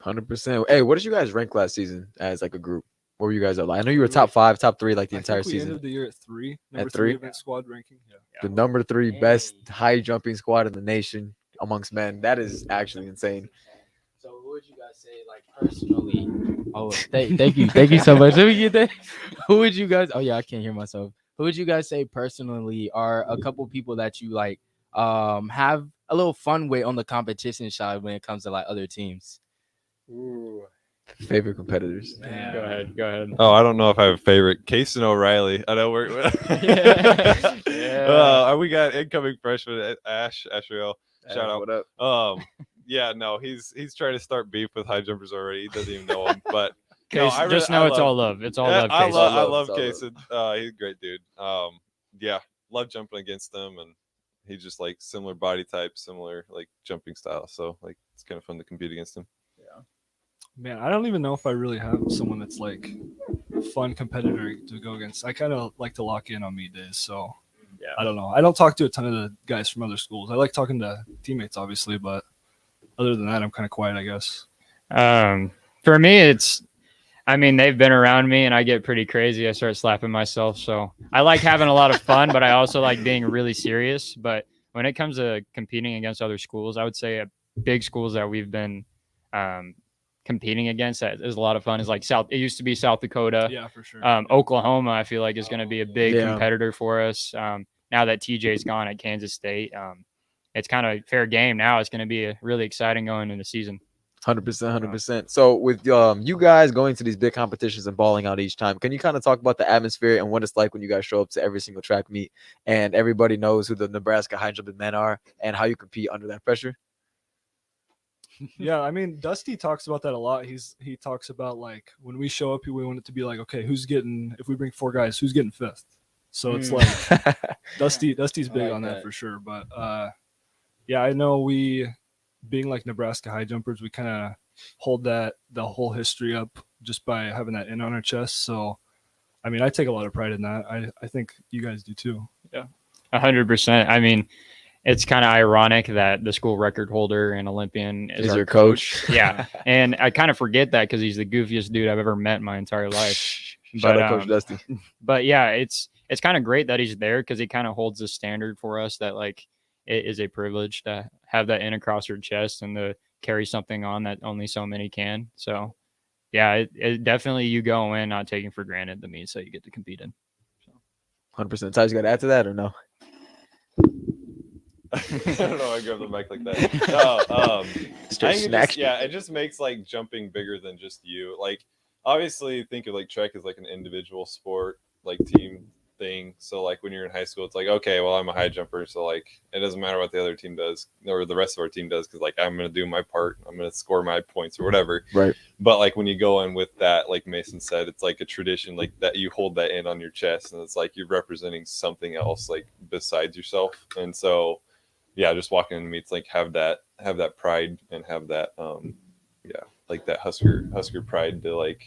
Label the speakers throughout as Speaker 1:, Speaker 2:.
Speaker 1: 100%. Hey, what did you guys rank last season as like a group? What were you guys at? Like, I know you were top 5, top 3 like the entire
Speaker 2: I think we
Speaker 1: season.
Speaker 2: ended the year at 3. Number
Speaker 1: At 3?
Speaker 2: event squad ranking. Yeah.
Speaker 1: The number 3 best high jumping squad in the nation amongst men. That is actually insane.
Speaker 3: So who would you guys say, like, personally? Oh, thank you so much. Let me get that. Who would you guys? Oh yeah, I can't hear myself. Who would you guys say personally are a couple people that you like have a little fun with on the competition side when it comes to like other teams?
Speaker 1: Ooh. Favorite competitors.
Speaker 3: Man. Go ahead.
Speaker 4: Oh, I don't know if I have a favorite. Case and O'Reilly. I know we're we got incoming freshman Ash Ashriel. Shout out.
Speaker 1: What up?
Speaker 4: Yeah, no, he's trying to start beef with high jumpers already. He doesn't even know him, but
Speaker 3: Case,
Speaker 4: no,
Speaker 3: just know it's all love. It's all love.
Speaker 4: I
Speaker 3: Case.
Speaker 4: love Kason. He's a great dude. Yeah, love jumping against him, and he's just like similar body type, similar like jumping style. So like it's kind of fun to compete against him.
Speaker 2: Yeah. Man, I don't even know if I really have someone that's like a fun competitor to go against. I kind of like to lock in on meet days, so yeah. I don't know. I don't talk to a ton of the guys from other schools. I like talking to teammates, obviously, but other than that, I'm kind of quiet, I guess.
Speaker 5: For me, they've been around me and I get pretty crazy. I start slapping myself. So I like having a lot of fun, but I also like being really serious. But when it comes to competing against other schools, I would say big schools that we've been competing against that is a lot of fun is like it used to be South Dakota.
Speaker 2: Yeah, for sure.
Speaker 5: Oklahoma, I feel like is going to be a big competitor for us. Now that TJ's gone at Kansas State, it's kind of fair game now. It's going to be really exciting going into the season.
Speaker 1: 100%. So with you guys going to these big competitions and balling out each time, can you kind of talk about the atmosphere and what it's like when you guys show up to every single track meet and everybody knows who the Nebraska high jumping men are and how you compete under that pressure?
Speaker 2: Yeah, I mean, Dusty talks about that a lot. He talks about like when we show up, we want it to be like, okay, if we bring 4 guys, who's getting 5th? So it's like Dusty's big on that for sure. But yeah, I know being like Nebraska high jumpers, we kind of hold the whole history up just by having that in on our chest. So, I mean, I take a lot of pride in that. I think you guys do too.
Speaker 5: Yeah, 100%. I mean, it's kind of ironic that the school record holder and Olympian is
Speaker 1: your coach.
Speaker 5: Yeah, and I kind of forget that because he's the goofiest dude I've ever met in my entire life.
Speaker 1: Shout out Coach Dusty.
Speaker 5: But yeah, it's kind of great that he's there because he kind of holds the standard for us that like it is a privilege to have that in across your chest and to carry something on that only so many can. So yeah, it definitely you go in not taking for granted the meets that you get to compete in. So.
Speaker 1: 100%. Ty, you got to add to that or no?
Speaker 4: I don't know. I grab the mic like that. No, it just makes like jumping bigger than just you. Like, obviously, think of like track as like an individual sport, like team thing. So, like when you're in high school, it's like, okay, well, I'm a high jumper, so like it doesn't matter what the other team does or the rest of our team does because like I'm gonna do my part, I'm gonna score my points or whatever.
Speaker 1: Right.
Speaker 4: But like when you go in with that, like Mason said, it's like a tradition, like that you hold that in on your chest, and it's like you're representing something else, like besides yourself, and so. Yeah, just walking into meets, like have that pride and have that like that Husker pride to like,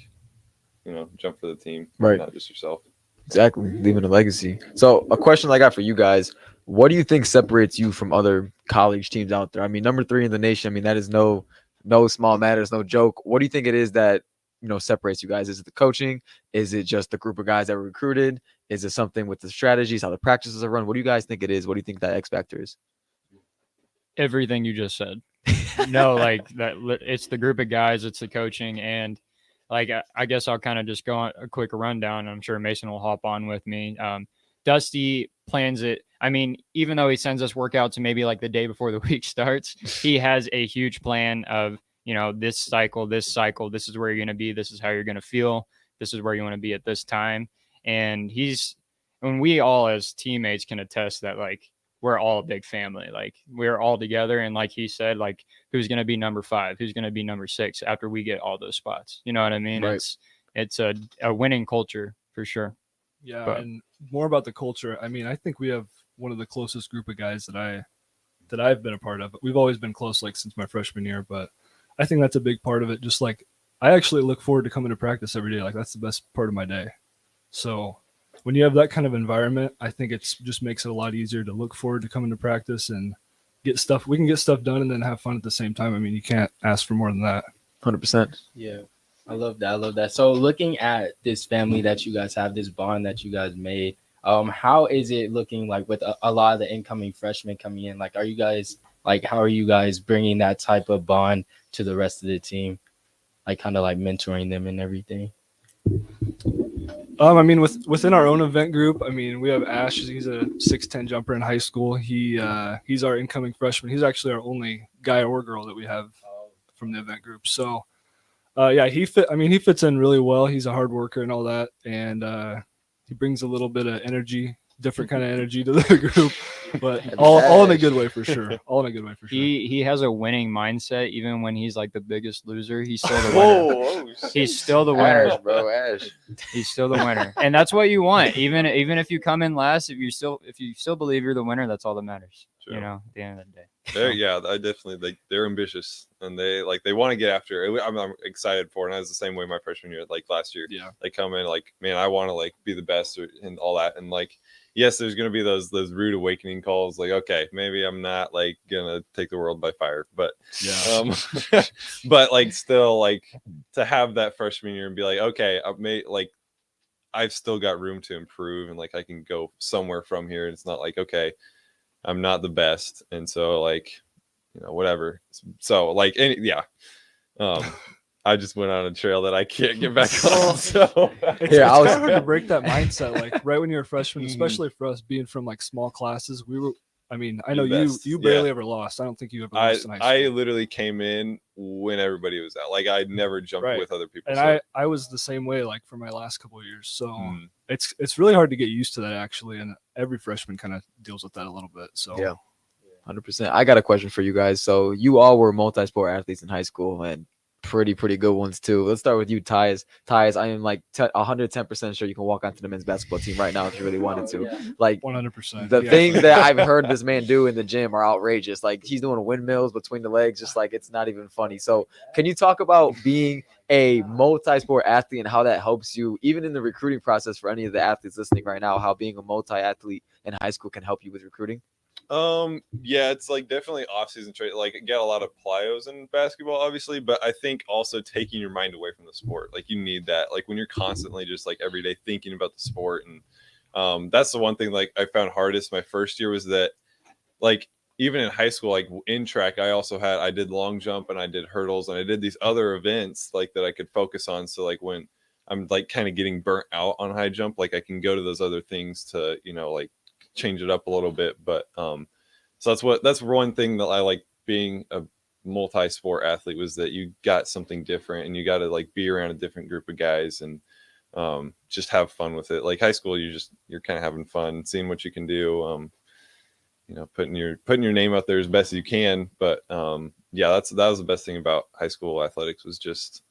Speaker 4: jump for the team,
Speaker 1: right?
Speaker 4: Not just yourself.
Speaker 1: Exactly, leaving a legacy. So a question I got for you guys: what do you think separates you from other college teams out there? I mean, number 3 in the nation. I mean, that is no small matter. It's no joke. What do you think it is that separates you guys? Is it the coaching? Is it just the group of guys that were recruited? Is it something with the strategies, how the practices are run? What do you guys think it is? What do you think that X factor is?
Speaker 5: Everything you just said. No, like that. It's the group of guys. It's the coaching, and like I guess I'll kind of just go on a quick rundown. I'm sure Mason will hop on with me. Dusty plans it. I mean, even though he sends us workouts maybe like the day before the week starts, he has a huge plan of this cycle. This is where you're going to be. This is how you're going to feel. This is where you want to be at this time. And when we all as teammates can attest that like. We're all a big family. Like we're all together. And like he said, like who's going to be number 5, who's going to be number 6 after we get all those spots. You know what I mean?
Speaker 1: Right.
Speaker 5: It's a winning culture for sure.
Speaker 2: Yeah. And more about the culture. I mean, I think we have one of the closest group of guys that I've been a part of. We've always been close, like since my freshman year, but I think that's a big part of it. Just like, I actually look forward to coming to practice every day. Like that's the best part of my day. So when you have that kind of environment, I think it's just makes it a lot easier to look forward to coming to practice and we can get stuff done and then have fun at the same time. I mean, you can't ask for more than that.
Speaker 1: 100%.
Speaker 3: Yeah, I love that. I love that. So looking at this family that you guys have, this bond that you guys made, how is it looking like with a lot of the incoming freshmen coming in? Like, are you guys like, how are you guys bringing that type of bond to the rest of the team? Like, kind of like mentoring them and everything.
Speaker 2: I mean, within our own event group, I mean, we have Ash. He's a 6'10" jumper in high school. He's our incoming freshman. He's actually our only guy or girl that we have from the event group. So, yeah, he fits in really well. He's a hard worker and all that, and he brings a little bit of energy, different kind of energy to the group, but all in a good way for sure. All in a good way for sure.
Speaker 5: He has a winning mindset even when he's like the biggest loser. He's still the winner. He's still the winner.
Speaker 1: Ash, bro, Ash.
Speaker 5: He's still the winner, and that's what you want. Even if you come in last, if you still believe you're the winner, that's all that matters.
Speaker 4: Sure.
Speaker 5: You know, at the end of the day.
Speaker 4: I definitely they're ambitious and they want to get after it. I'm excited for it. And I was the same way my freshman year, like last year.
Speaker 2: Yeah.
Speaker 4: They come in like, man, I want to like be the best and all that. And like, yes, there's gonna be those rude awakening calls. Like, okay, maybe I'm not like gonna take the world by fire, but
Speaker 2: Yeah.
Speaker 4: but like still like to have that freshman year and be like, okay, I've still got room to improve and like I can go somewhere from here. And it's not like, okay, I'm not the best. And so like, you know, whatever. So like, I just went on a trail that I can't get back on. So
Speaker 2: It's kind of hard to break that mindset. Like right when you're a freshman, especially for us being from like small classes, I know you barely ever lost. I don't think you ever lost in high school.
Speaker 4: I literally came in when everybody was out. Like I never jumped with other people.
Speaker 2: And
Speaker 4: so.
Speaker 2: I was the same way like for my last couple of years. So it's really hard to get used to that actually. And every freshman kind of deals with that a little bit. So
Speaker 1: yeah, 100%. I got a question for you guys. So you all were multi-sport athletes in high school and pretty good ones too. Let's start with you, Tyus. Tyus, I am like 110% sure you can walk onto the men's basketball team right now if you really wanted to. Like
Speaker 2: 100%.
Speaker 1: the things that I've heard this man do in the gym are outrageous. Like he's doing windmills between the legs, just like it's not even funny. So can you talk about being a multi-sport athlete and how that helps you, even in the recruiting process for any of the athletes listening right now, how being a multi-athlete in high school can help you with recruiting?
Speaker 4: Yeah, it's like definitely off-season trade. Like get a lot of plyos in basketball, obviously, but I think also taking your mind away from the sport. Like you need that. Like when you're constantly just like every day thinking about the sport, and that's the one thing like I found hardest my first year was that like even in high school, like in track, I did long jump and I did hurdles and I did these other events like that I could focus on. So like when I'm like kind of getting burnt out on high jump, like I can go to those other things to, you know, like change it up a little bit. But so that's one thing that I like being a multi-sport athlete was that you got something different and you got to like be around a different group of guys and just have fun with it. Like high school, you're kind of having fun, seeing what you can do, you know, putting your name out there as best as you can. But yeah, that was the best thing about high school athletics was just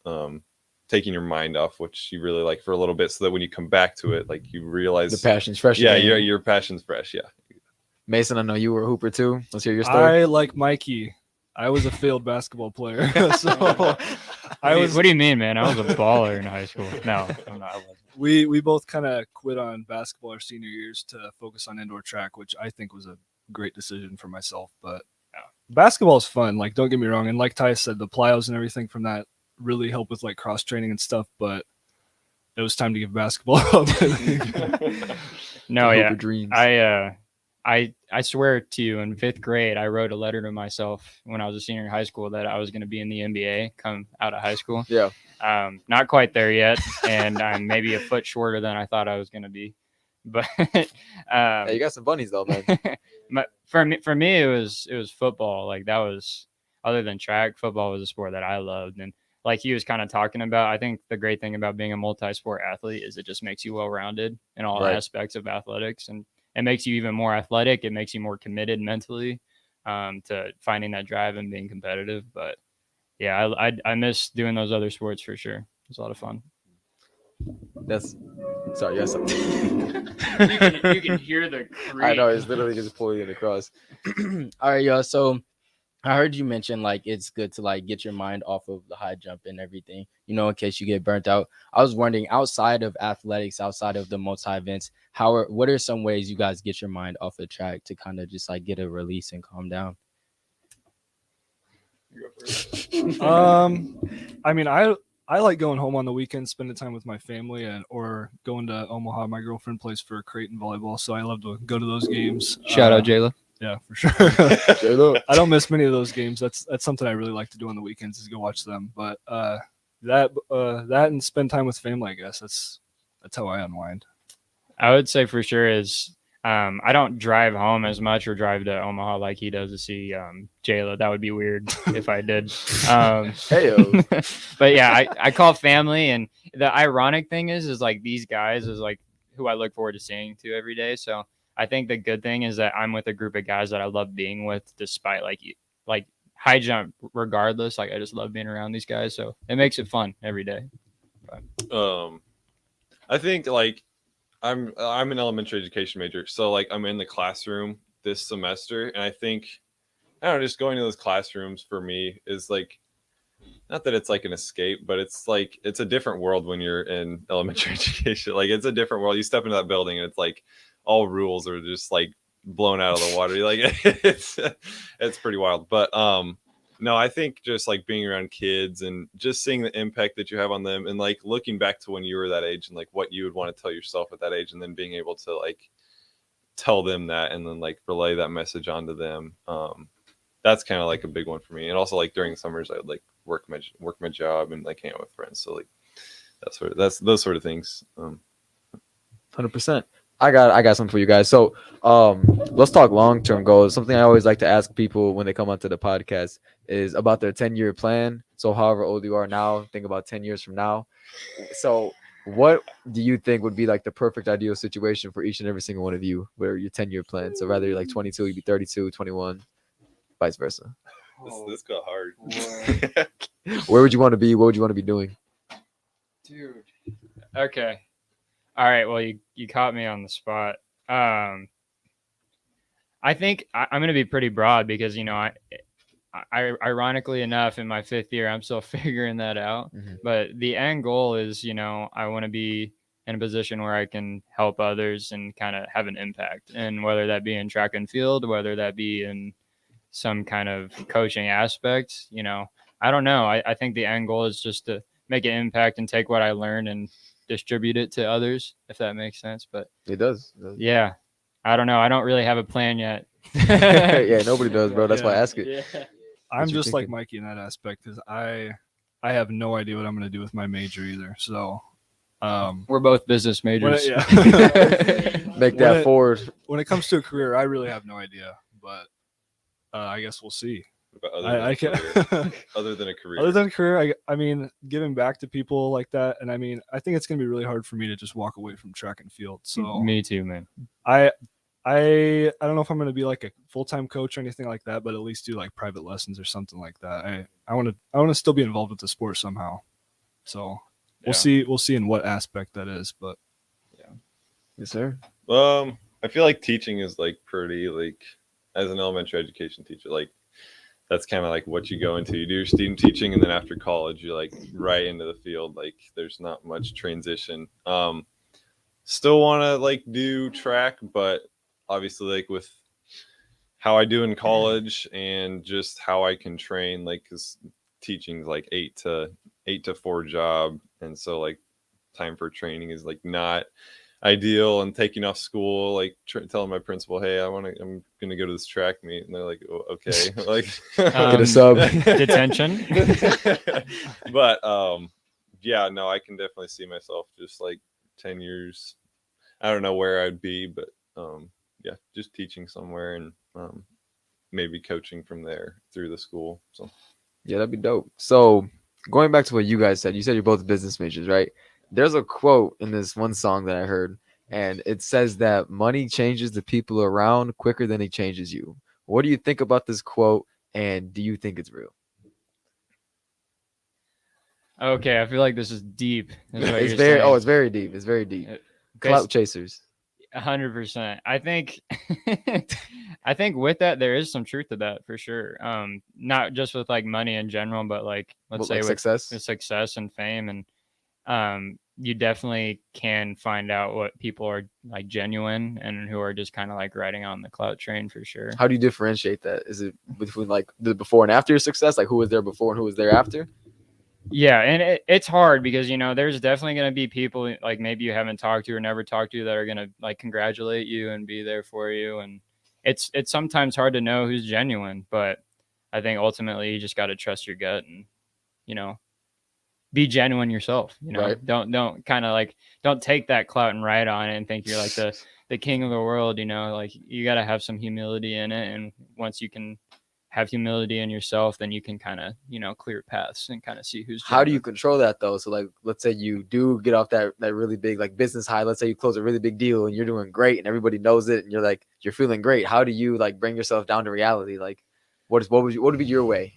Speaker 4: taking your mind off what you really like for a little bit, so that when you come back to it, like you realize
Speaker 1: the passion's fresh.
Speaker 4: Yeah, your passion's fresh. Yeah.
Speaker 1: Mason, I know you were a hooper too. Let's hear your story.
Speaker 2: I like Mikey. I was a failed basketball player. So
Speaker 5: What do you mean, man? I was a baller in high school. No, I'm not. I wasn't.
Speaker 2: We both kind of quit on basketball our senior years to focus on indoor track, which I think was a great decision for myself. But yeah, basketball is fun. Like, don't get me wrong. And like Ty said, the plyos and everything from that really help with like cross training and stuff. But it was time to give basketball up.
Speaker 5: No, yeah.
Speaker 1: Dreams.
Speaker 5: I swear to you, in 5th grade, I wrote a letter to myself when I was a senior in high school that I was going to be in the NBA come out of high school.
Speaker 1: Yeah.
Speaker 5: Not quite there yet, and I'm maybe a foot shorter than I thought I was going to be. But
Speaker 1: hey, you got some bunnies though, man.
Speaker 5: But for me, it was football. Like that was, other than track, football was a sport that I loved. And like he was kind of talking about, I think the great thing about being a multi-sport athlete is it just makes you well-rounded in all aspects of athletics, and it makes you even more athletic. It makes you more committed mentally to finding that drive and being competitive. But yeah, I miss doing those other sports for sure. It was a lot of fun.
Speaker 1: Sorry, yes.
Speaker 5: You can hear the creak.
Speaker 1: I know, it's literally just pulling it across.
Speaker 3: All right, y'all. So I heard you mention like it's good to like get your mind off of the high jump and everything, you know, in case you get burnt out. I was wondering, outside of athletics, outside of the multi events, what are some ways you guys get your mind off the track to kind of just like get a release and calm down?
Speaker 2: I mean, I like going home on the weekends, spending time with my family, or going to Omaha. My girlfriend plays for Creighton volleyball, so I love to go to those games.
Speaker 5: Shout out Jayla.
Speaker 2: Yeah, for sure. I don't miss many of those games. That's something I really like to do on the weekends is go watch them. But that and spend time with family, I guess that's how I unwind.
Speaker 5: I would say for sure is I don't drive home as much or drive to Omaha like he does to see Jayla. That would be weird if I did. But yeah, I call family, and the ironic thing is like these guys is like who I look forward to seeing to every day. So I think the good thing is that I'm with a group of guys that I love being with, despite like high jump. Regardless, like I just love being around these guys, so it makes it fun every day.
Speaker 4: I think like I'm an elementary education major, so like I'm in the classroom this semester, and I think I don't know, just going to those classrooms for me is like, not that it's like an escape, but it's like it's a different world when you're in elementary education. Like it's a different world. You step into that building and it's like all rules are just like blown out of the water. Like it's pretty wild. But no, I think just like being around kids and just seeing the impact that you have on them, and like looking back to when you were that age and like what you would want to tell yourself at that age, and then being able to like tell them that and then like relay that message onto them. That's kind of like a big one for me. And also like during summers, I would like work my job and like hang out with friends. So like that's those sort of things.
Speaker 1: 100%. I got something for you guys. So let's talk long-term goals. Something I always like to ask people when they come onto the podcast is about their 10-year plan. So however old you are now, think about 10 years from now. So what do you think would be like the perfect ideal situation for each and every single one of you, where your 10-year plan? So rather you're like 22, you'd be 32, 21, vice versa.
Speaker 4: This got hard.
Speaker 1: Where would you want to be? What would you want to be doing?
Speaker 5: Dude. Okay. All right. Well, you caught me on the spot. I think I'm going to be pretty broad because, you know, I ironically enough, in my 5th year, I'm still figuring that out. Mm-hmm. But the end goal is, you know, I want to be in a position where I can help others and kind of have an impact. And whether that be in track and field, whether that be in some kind of coaching aspect, you know, I don't know. I think the end goal is just to make an impact and take what I learned and distribute it to others, if that makes sense. But
Speaker 1: it does.
Speaker 5: Yeah. I don't know. I don't really have a plan yet.
Speaker 1: Yeah, nobody does, bro. That's why I ask it.
Speaker 5: Yeah.
Speaker 2: I'm just like Mikey in that aspect because I have no idea what I'm going to do with my major either. So
Speaker 5: we're both business majors.
Speaker 1: Make that forward.
Speaker 2: When it comes to a career, I really have no idea, but I guess we'll see.
Speaker 4: Other than a career.
Speaker 2: Other than a career, I mean, giving back to people like that, and I mean, I think it's gonna be really hard for me to just walk away from track and field. So
Speaker 5: me too, man.
Speaker 2: I don't know if I'm gonna be like a full-time coach or anything like that, but at least do like private lessons or something like that. I want to still be involved with the sport somehow. So we'll see in what aspect that is, but
Speaker 1: yeah. Yes, sir.
Speaker 4: I feel like teaching is like pretty like, as an elementary education teacher, like that's kind of like what you go into. You do your STEAM teaching, and then after college, you're like right into the field. Like there's not much transition. Still want to like do track, but obviously like with how I do in college and just how I can train, like because teaching's like 8 to 4 job, and so like time for training is like not ideal, and taking off school, like telling my principal, hey, I'm gonna go to this track meet, and they're like, oh, okay. Like
Speaker 1: get a sub.
Speaker 5: Detention.
Speaker 4: But yeah, no, I can definitely see myself just like 10 years. I don't know where I'd be, but yeah, just teaching somewhere, and maybe coaching from there through the school. So
Speaker 1: yeah, that'd be dope. So going back to what you guys said, you said you're both business majors, right? There's a quote in this one song that I heard, and it says that money changes the people around quicker than it changes you. What do you think about this quote, and do you think it's real?
Speaker 5: Okay, I feel like this is deep.
Speaker 1: It's very deep. It's very deep. Clout chasers.
Speaker 5: 100%. I think I think with that there is some truth to that for sure. Not just with like money in general, but like let's say
Speaker 1: with success
Speaker 5: and fame, and you definitely can find out what people are like genuine and who are just kind of like riding on the clout train for sure.
Speaker 1: How do you differentiate that? Is it between like the before and after your success, like who was there before and who was there after?
Speaker 5: Yeah, and it's hard because there's definitely going to be people like maybe you haven't talked to or never talked to that are going to like congratulate you and be there for you, and it's sometimes hard to know who's genuine, but I think ultimately you just got to trust your gut and be genuine yourself.
Speaker 1: Right.
Speaker 5: Don't kind of like don't take that clout and ride on it and think you're like the king of the world. Like you got to have some humility in it, and once you can have humility in yourself, then you can kind of clear paths and kind of see who's genuine.
Speaker 1: How do you control that though? So like, let's say you do get off that really big like business high. Let's say you close a really big deal and you're doing great and everybody knows it and you're feeling great. How do you like bring yourself down to reality? Like, what would be your way?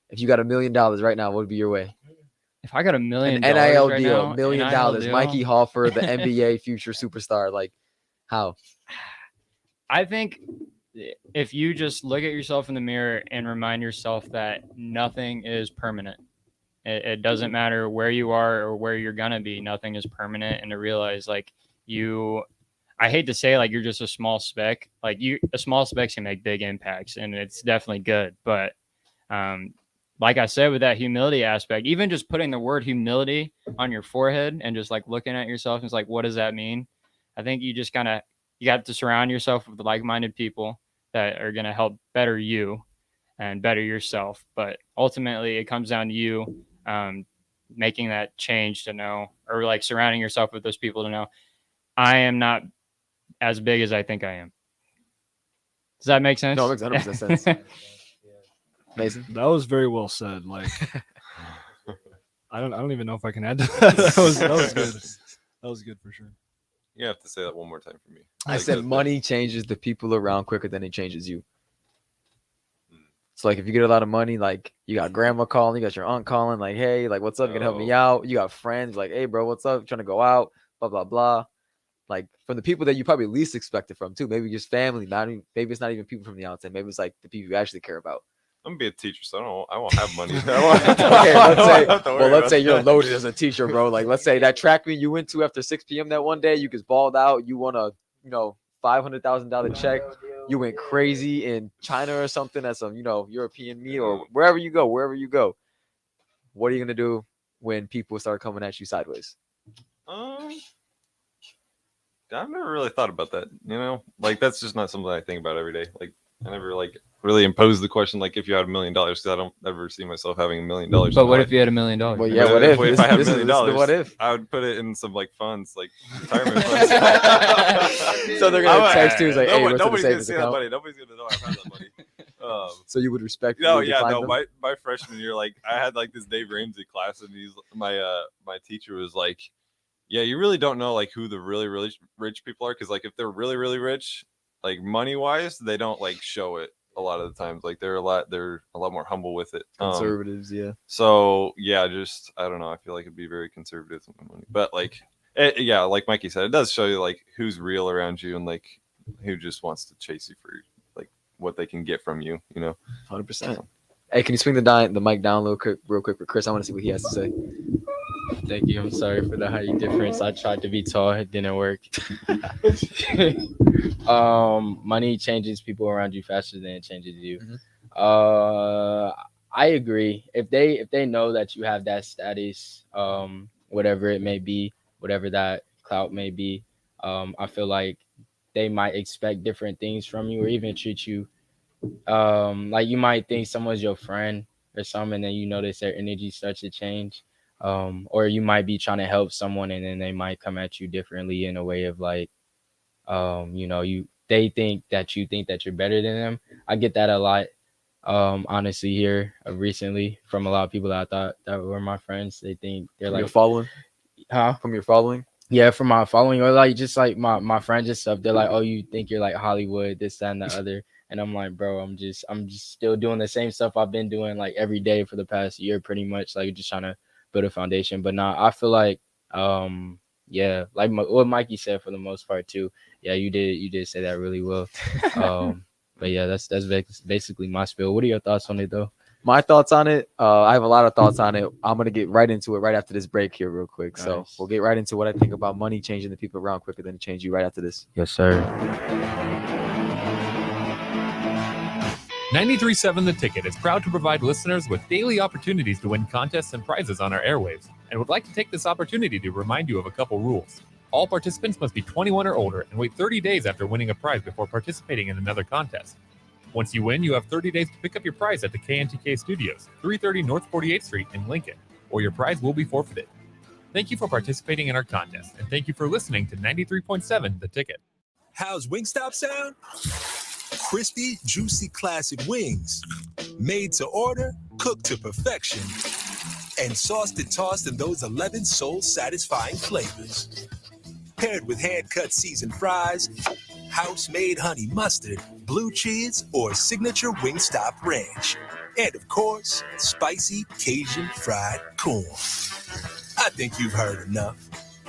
Speaker 1: If you got $1 million right now, what would be your way?
Speaker 5: If I got $1 million
Speaker 1: An NIL
Speaker 5: right
Speaker 1: deal,
Speaker 5: now,
Speaker 1: $1 million,
Speaker 5: NIL deal,
Speaker 1: Mikey Hoffer, the NBA future superstar. Like, how?
Speaker 5: I think if you just look at yourself in the mirror and remind yourself that nothing is permanent, it doesn't matter where you are or where you're gonna be. Nothing is permanent, and to realize like I hate to say like you're just a small speck. Like a small speck can make big impacts, and it's definitely good. But like I said, with that humility aspect, even just putting the word humility on your forehead and just like looking at yourself, it's like, what does that mean? I think you just you got to surround yourself with like-minded people that are going to help better you and better yourself. But ultimately it comes down to you making that change to know, or like surrounding yourself with those people to know, I am not as big as I think I am. Does that make sense?
Speaker 1: No, it makes 100% sense. Mason?
Speaker 2: That was very well said. Like, I don't even know if I can add to that. That was good. That was good for sure.
Speaker 4: You have to say that one more time for me.
Speaker 1: I said money changes the people around quicker than it changes you. So like if you get a lot of money, like you got grandma calling, you got your aunt calling, like, hey, like what's up? You gonna help me out? You got friends like, hey bro, what's up? Trying to go out, blah blah blah. Like from the people that you probably least expect it from too. Maybe just family, maybe it's not even people from the outside. Maybe it's like the people you actually care about.
Speaker 4: I'm gonna be a teacher, so I won't have money.
Speaker 1: Okay, let's say you're loaded as a teacher, bro. Like let's say that track meet you went to after 6 p.m. that one day, you just balled out, you won a $500,000 check. You went crazy in China or something at some, European meet or wherever you go. What are you gonna do when people start coming at you sideways?
Speaker 4: I've never really thought about that. Like that's just not something I think about every day. Like I never like really impose the question like if you had $1 million, because I don't ever see myself having $1 million.
Speaker 5: But what if you had $1 million?
Speaker 1: Well, yeah, what if
Speaker 4: I had $1 million?
Speaker 1: What if?
Speaker 4: I would put it in some like funds, like retirement funds.
Speaker 1: So they're gonna text you like, hey,
Speaker 4: nobody's gonna see that money. Nobody's gonna know I have that money.
Speaker 1: So you would respect?
Speaker 4: No, yeah, no. My freshman year, like I had like this Dave Ramsey class, and my teacher was like, yeah, you really don't know like who the really really rich people are, because like if they're really really rich, like money wise, they don't like show it a lot of the times. Like they're a lot more humble with it.
Speaker 1: Conservatives, yeah.
Speaker 4: So yeah, just I don't know. I feel like it'd be very conservative with money, but like yeah, like Mikey said, it does show you like who's real around you and like who just wants to chase you for like what they can get from you.
Speaker 1: 100%. Hey, can you swing the mic down real quick for Chris? I want to see what he has to say.
Speaker 3: Thank you. I'm sorry for the height difference. I tried to be tall. It didn't work. Money changes people around you faster than it changes you. Mm-hmm. I agree. If they know that you have that status, whatever it may be, whatever that clout may be, I feel like they might expect different things from you, or even treat you like you might think someone's your friend or something, and then you notice their energy starts to change. Or you might be trying to help someone, and then they might come at you differently in a way of like, they think that you're better than them. I get that a lot, honestly, here recently from a lot of people that I thought that were my friends. They think they're like
Speaker 1: following,
Speaker 3: from your following. Yeah, from my following, or like just like my friends and stuff. They're like, oh, you think you're like Hollywood, this, that, and the other. And I'm like, bro, I'm just still doing the same stuff I've been doing like every day for the past year, pretty much. Like just trying to build a foundation. But nah, I feel like, yeah, like what Mikey said for the most part too. Yeah, you did say that really well. But yeah, that's basically my spiel. What are your thoughts on it though?
Speaker 1: My thoughts on it. I have a lot of thoughts on it. I'm gonna get right into it right after this break here, real quick. So
Speaker 3: Nice.
Speaker 1: we'll get right into what I think about money changing the people around quicker than it change you right after this.
Speaker 3: Yes, sir.
Speaker 6: 93.7 The Ticket is proud to provide listeners with daily opportunities to win contests and prizes on our airwaves, and would like to take this opportunity to remind you of a couple rules. All participants must be 21 or older and wait 30 days after winning a prize before participating in another contest. Once you win, you have 30 days to pick up your prize at the KNTK Studios, 330 North 48th Street in Lincoln, or your prize will be forfeited. Thank you for participating in our contest, and thank you for listening to 93.7 The Ticket.
Speaker 7: How's Wingstop sound? Crispy, juicy, classic wings. Made to order, cooked to perfection. And sauced and tossed in those 11 soul-satisfying flavors. Paired with hand-cut seasoned fries, house-made honey mustard, blue cheese, or signature Wingstop ranch. And of course, spicy Cajun fried corn. I think you've heard enough.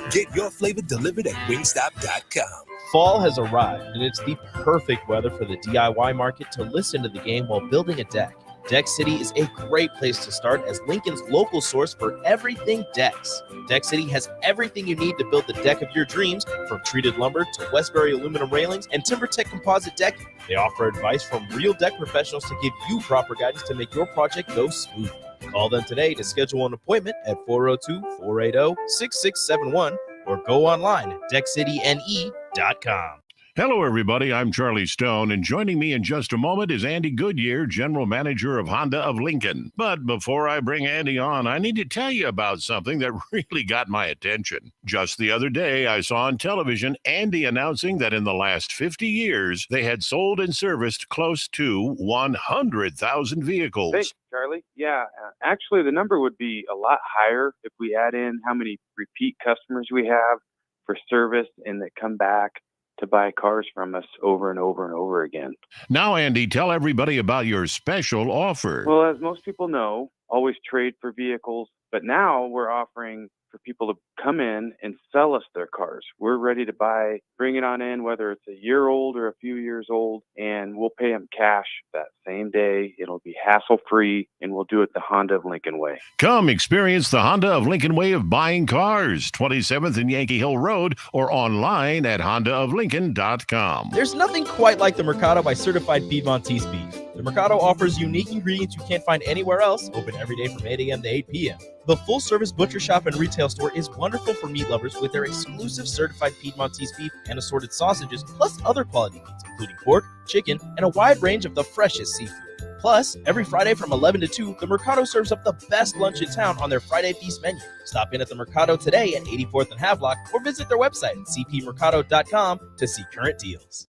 Speaker 7: Get your flavor delivered at wingstop.com.
Speaker 8: Fall has arrived, and it's the perfect weather for the DIY market to listen to the game while building a deck. Deck City is a great place to start as Lincoln's local source for everything decks. Deck City has everything you need to build the deck of your dreams, from treated lumber to Westbury aluminum railings and TimberTech composite decking. They offer advice from real deck professionals to give you proper guidance to make your project go smooth. Call them today to schedule an appointment at 402-480-6671 or go online at deckcityne.com.
Speaker 9: Hello, everybody. I'm Charlie Stone, and joining me in just a moment is Andy Goodyear, General Manager of Honda of Lincoln. But before I bring Andy on, I need to tell you about something that really got my attention. Just the other day, I saw on television Andy announcing that in the last 50 years, they had sold and serviced close to 100,000 vehicles.
Speaker 10: Thanks, Charlie. Yeah, actually, the number would be a lot higher if we add in how many repeat customers we have for service and that come back to buy cars from us over and over and over again.
Speaker 9: Now, Andy, tell everybody about your special offer.
Speaker 10: Well, as most people know, always trade for vehicles, but now we're offering for people to come in and sell us their cars. We're ready to buy, bring it on in, whether it's a year old or a few years old, and we'll pay them cash that same day. It'll be hassle-free, and we'll do it the Honda of Lincoln way.
Speaker 9: Come experience the Honda of Lincoln way of buying cars, 27th and Yankee Hill Road, or online at hondaoflincoln.com.
Speaker 8: There's nothing quite like the Mercado by Certified Piedmontese Beef. The Mercado offers unique ingredients you can't find anywhere else, open every day from 8 a.m. to 8 p.m. The full-service butcher shop and retail store is wonderful for meat lovers with their exclusive certified Piedmontese beef and assorted sausages, plus other quality meats, including pork, chicken, and a wide range of the freshest seafood. Plus, every Friday from 11 to 2, the Mercado serves up the best lunch in town on their Friday Feast menu. Stop in at the Mercado today at 84th and Havelock, or visit their website at cpmercado.com to see current deals.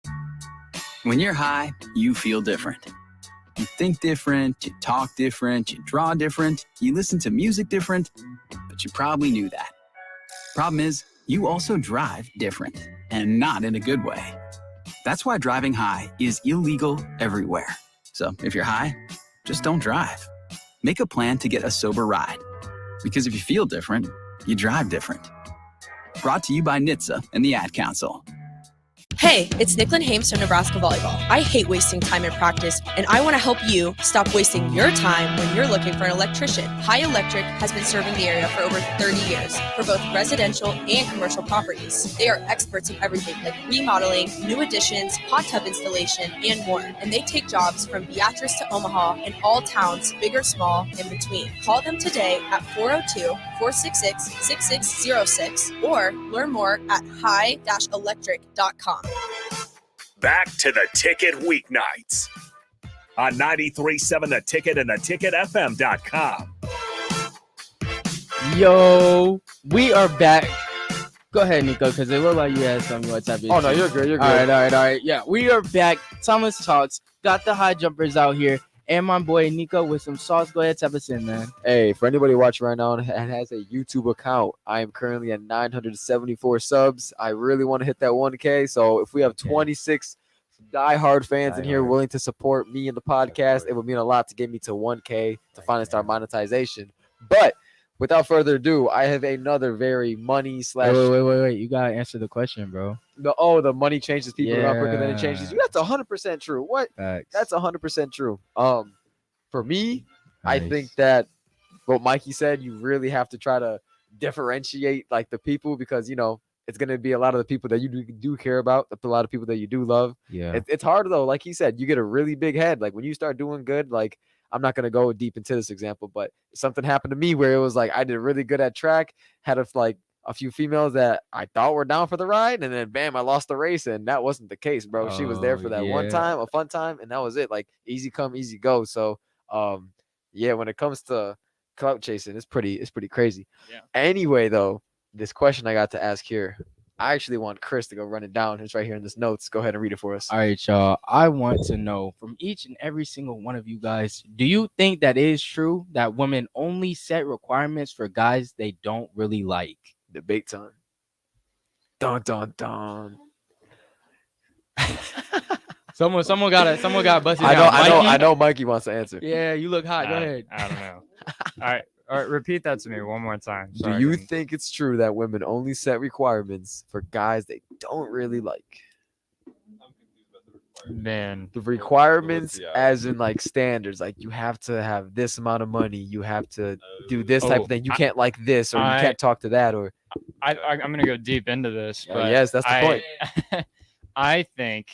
Speaker 11: When you're high, you feel different. You think different, you talk different, you draw different, you listen to music different, but you probably knew that. Problem is, you also drive different, and not in a good way. That's why driving high is illegal everywhere. So if you're high, just don't drive. Make a plan to get a sober ride. Because if you feel different, you drive different. Brought to you by NHTSA and the Ad Council.
Speaker 12: Hey, it's Nicklin Hames from Nebraska Volleyball. I hate wasting time in practice, and I want to help you stop wasting your time when you're looking for an electrician. High Electric has been serving the area for over 30 years for both residential and commercial properties. They are experts in everything like remodeling, new additions, hot tub installation, and more. And they take jobs from Beatrice to Omaha and all towns, big or small, in between. Call them today at 402-466-6606 or learn more at high-electric.com.
Speaker 13: Back to the Ticket weeknights on 93.7 The Ticket and theticketfm.com.
Speaker 3: Yo, we are back. Go ahead, Nico, because it looked like you had something you want to tap into.
Speaker 1: Oh, no, you're good. You're good.
Speaker 3: All right. Yeah, we are back. Thomas Talks. Got the high jumpers out here. And my boy Nico with some sauce. Go ahead, tap us in, man.
Speaker 1: Hey, for anybody watching right now and has a YouTube account, I am currently at 974 subs. I really want to hit that 1K. So if we have 26 diehard fans in here willing to support me and the podcast, it would mean a lot to get me to 1K to finally start monetization. But without further ado, I have another very money slash.
Speaker 3: Wait. You gotta answer the question, bro.
Speaker 1: The money changes people around quicker than it changes you. That's 100% true. What?
Speaker 3: Facts.
Speaker 1: That's 100% true. For me, I think that what Mikey said, you really have to try to differentiate like the people, because it's gonna be a lot of the people that you do care about, a lot of people that you do love.
Speaker 3: Yeah.
Speaker 1: It's hard though. Like he said, you get a really big head. Like when you start doing good, like I'm not gonna go deep into this example, but something happened to me where it was like I did really good at track, had a few females that I thought were down for the ride, and then bam, I lost the race, and that wasn't the case, bro. She was there for that one time, a fun time, and that was it. Like easy come, easy go. So, yeah, when it comes to clout chasing, it's pretty crazy.
Speaker 5: Yeah.
Speaker 1: Anyway, though, this question I got to ask here, I actually want Chris to go run it down. It's right here in this notes. Go ahead and read it for us.
Speaker 3: All right, y'all. I want to know from each and every single one of you guys, do you think that it is true that women only set requirements for guys they don't really like?
Speaker 1: Debate time. Dun dun dun.
Speaker 3: Someone got busted.
Speaker 1: I know Mikey wants to answer.
Speaker 3: Yeah, you look hot. Go ahead.
Speaker 5: I don't know. All right, repeat that to me one more time.
Speaker 1: Do you think it's true that women only set requirements for guys they don't really like?
Speaker 5: Man,
Speaker 1: the requirements as in like standards, like you have to have this amount of money, you have to do this type of thing, you can't like this, or you can't talk to that, or
Speaker 5: I'm gonna go deep into this, but
Speaker 1: yes, that's the point.
Speaker 5: I think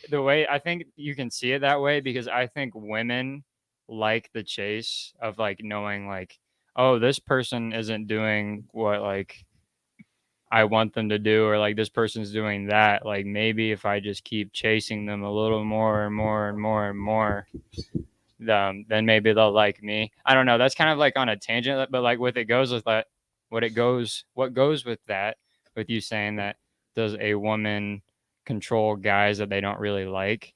Speaker 5: the way I think you can see it that way, because I think women like the chase of like knowing like, oh, this person isn't doing what like I want them to do, or like this person's doing that. Like maybe if I just keep chasing them a little more and more and more and more, then maybe they'll like me. I don't know. That's kind of like on a tangent, but like what goes with that, with you saying that, does a woman control guys that they don't really like?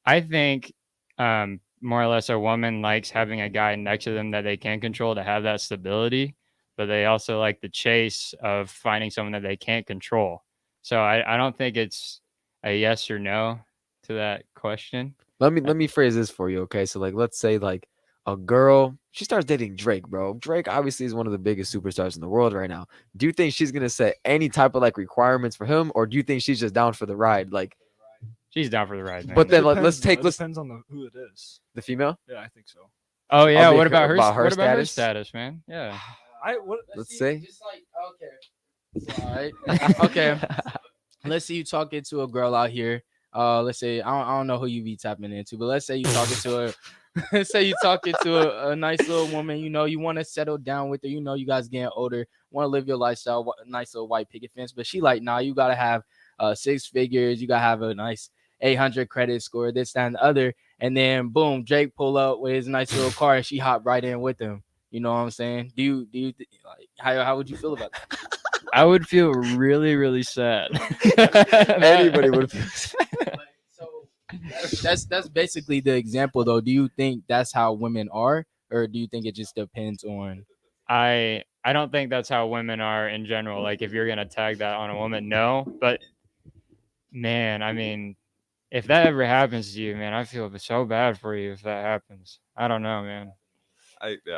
Speaker 5: I think more or less a woman likes having a guy next to them that they can control to have that stability, but they also like the chase of finding someone that they can't control. So I don't think it's a yes or no to that question.
Speaker 1: Let me phrase this for you, okay? So like, let's say like a girl, she starts dating Drake, bro. Drake obviously is one of the biggest superstars in the world right now. Do you think she's gonna set any type of like requirements for him, or do you think she's just down for the ride? Like,
Speaker 5: she's down for the ride, man.
Speaker 1: But then
Speaker 2: let's depends on who it is.
Speaker 1: The female?
Speaker 2: Yeah, I think so.
Speaker 5: Oh yeah, what about her?
Speaker 1: About her
Speaker 5: what about her
Speaker 1: status?
Speaker 5: status, man? Yeah.
Speaker 1: Let's say.
Speaker 3: Just like, okay. All right. Okay. Let's say you talking to a girl out here. Let's say I don't know who you be tapping into, but let's say you talking to her. Let's say you talking to a nice little woman. You want to settle down with her. You guys getting older, want to live your lifestyle, nice little white picket fence. But she like, nah, you gotta have 6 figures. You gotta have a nice 800 credit score, this, that, and the other. And then boom, Drake pull up with his nice little car, and she hop right in with him. You know what I'm saying? Do you like, how would you feel about that?
Speaker 5: I would feel really, really sad.
Speaker 1: Anybody would feel sad.
Speaker 3: So that's basically the example, though. Do you think that's how women are, or do you think it just depends on?
Speaker 5: I don't think that's how women are in general. Like if you're gonna tag that on a woman, no. But man, I mean, if that ever happens to you, man, I feel so bad for you if that happens. I don't know, man.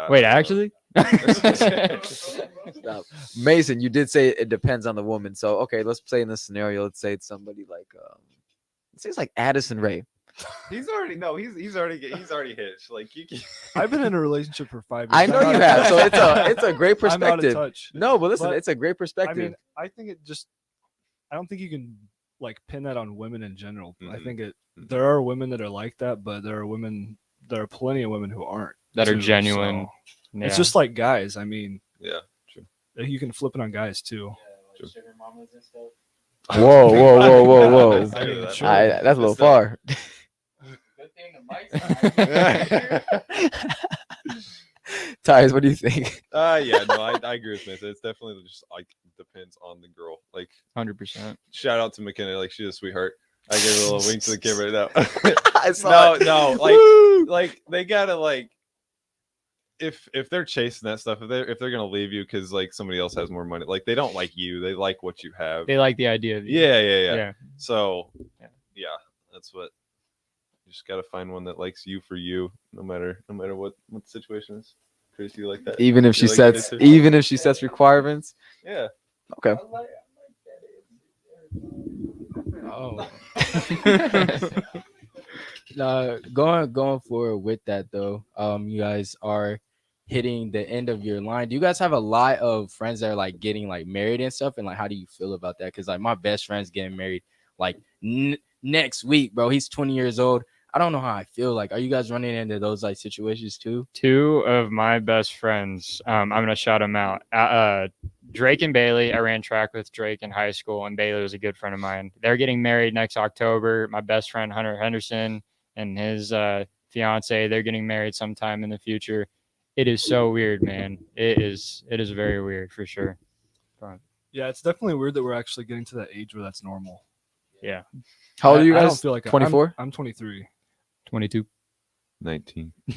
Speaker 5: Wait, actually?
Speaker 1: Stop. Mason, you did say it depends on the woman. So okay, let's say in this scenario, let's say it's somebody like let's say it's like Addison Rae.
Speaker 4: He's already hitched. Like you can...
Speaker 2: I've been in a relationship for 5 years.
Speaker 1: I know you have, so it's a great perspective.
Speaker 2: I'm out of touch.
Speaker 1: No, but listen, it's a great perspective.
Speaker 2: I mean, I don't think you can like pin that on women in general.
Speaker 4: Mm-hmm.
Speaker 2: I think there are women that are like that, but there are plenty of women who aren't.
Speaker 5: That are genuine.
Speaker 2: So it's just like guys. I mean,
Speaker 4: yeah, true.
Speaker 2: You can flip it on guys too.
Speaker 3: Like sugar mamas and stuff.
Speaker 1: Whoa.
Speaker 2: I mean, sure.
Speaker 1: That's a little far.
Speaker 3: Good thing the mic's
Speaker 1: Tyus, what do you think?
Speaker 4: Yeah, no, I agree with Mason. It's definitely just like depends on the girl. Like
Speaker 5: 100%.
Speaker 4: Shout out to McKenna, like she's a sweetheart. I gave a little wink to the camera now.
Speaker 1: I saw
Speaker 4: no, like they gotta like if they're chasing that stuff, if they're gonna leave you because like somebody else has more money, like they don't like you, they like what you have.
Speaker 5: They like the idea of you.
Speaker 4: Yeah. So yeah, that's what you just gotta find one that likes you for you, no matter what the situation is. Chris, you like that?
Speaker 1: Even if she sets requirements.
Speaker 4: Yeah.
Speaker 1: Okay.
Speaker 3: Oh. Going forward with that though, you guys are hitting the end of your line. Do you guys have a lot of friends that are like getting like married and stuff? And like, how do you feel about that? Because like my best friend's getting married like next week, bro. He's 20 years old. I don't know how I feel. Like, are you guys running into those like situations too?
Speaker 5: Two of my best friends, I'm gonna shout them out. Drake and Bailey. I ran track with Drake in high school, and Bailey was a good friend of mine. They're getting married next October. My best friend Hunter Henderson and his fiance, they're getting married sometime in the future. It is so weird, man. It is very weird for sure.
Speaker 2: Yeah, it's definitely weird that we're actually getting to that age where that's normal.
Speaker 5: Yeah.
Speaker 1: How old are you
Speaker 2: I
Speaker 1: guys?
Speaker 2: don't feel like
Speaker 1: 24?
Speaker 2: I'm 23.
Speaker 5: 22.
Speaker 4: 19. No,